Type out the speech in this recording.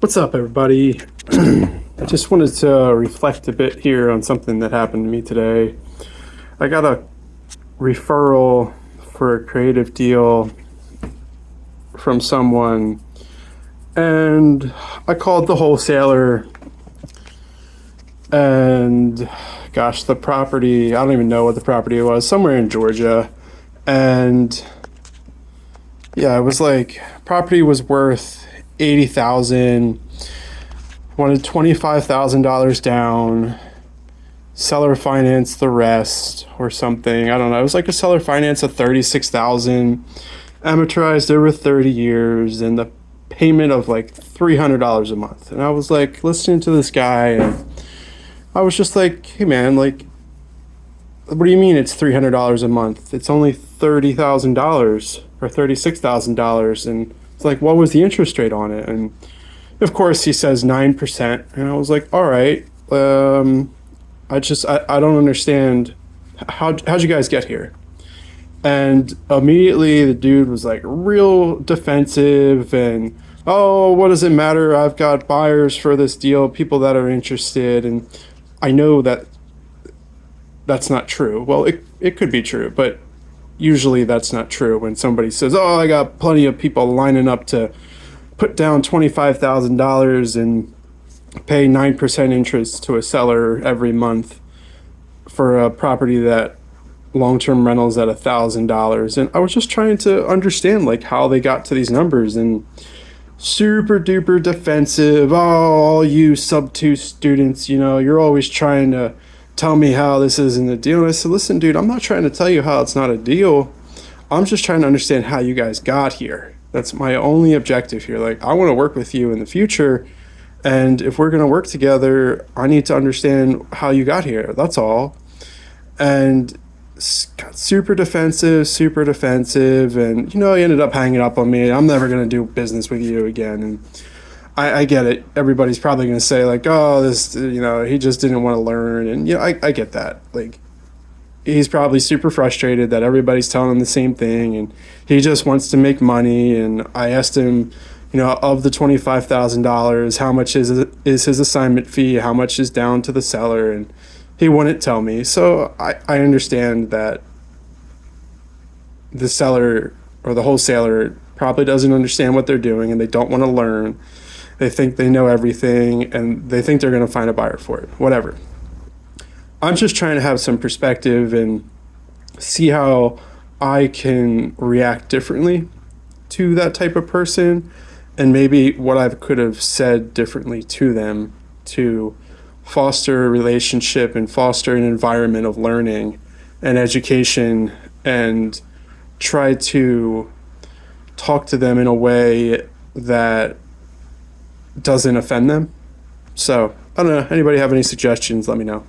What's up, everybody? I just wanted to reflect a bit here on something that happened to me today. I got a referral for a creative deal from someone, and I called the wholesaler, and gosh, the property, I don't even know what the property was, somewhere in Georgia. And yeah, it was like property was worth 80,000, wanted $25,000 down, seller financed the rest or something. I don't know. It was like a seller finance of 36,000, amortized over 30 years, and the payment of like $300 a month. And I was like listening to this guy, and I was just like, hey man, like, what do you mean it's $300 a month? It's only $30,000 or $36,000. And it's like, what was the interest rate on it? And of course he says 9%. And I was like, all right, I don't understand. How'd you guys get here? And immediately the dude was like real defensive and, oh, what does it matter? I've got buyers for this deal, people that are interested. And I know that that's not true. Well, it could be true, but usually that's not true when somebody says, oh, I got plenty of people lining up to put down $25,000 and pay 9% interest to a seller every month for a property that long-term rentals at $1,000. And I was just trying to understand like how they got to these numbers, and super duper defensive. Oh, all you sub-2 students, you're always trying to tell me how this isn't a deal. And I said, listen, dude, I'm not trying to tell you how it's not a deal. I'm just trying to understand how you guys got here. That's my only objective here. Like, I want to work with you in the future. And if we're going to work together, I need to understand how you got here. That's all. And got super defensive. And, he ended up hanging up on me. I'm never going to do business with you again. And I get it. Everybody's probably going to say like, oh, this, he just didn't want to learn. And, I get that. Like, he's probably super frustrated that everybody's telling him the same thing, and he just wants to make money. And I asked him, of the $25,000, how much is his assignment fee? How much is down to the seller? And he wouldn't tell me. So I understand that the seller or the wholesaler probably doesn't understand what they're doing, and they don't want to learn. They think they know everything, and they think they're going to find a buyer for it. Whatever. I'm just trying to have some perspective and see how I can react differently to that type of person, and maybe what I could have said differently to them to foster a relationship and foster an environment of learning and education, and try to talk to them in a way that doesn't offend them. So, I don't know. Anybody have any suggestions? Let me know.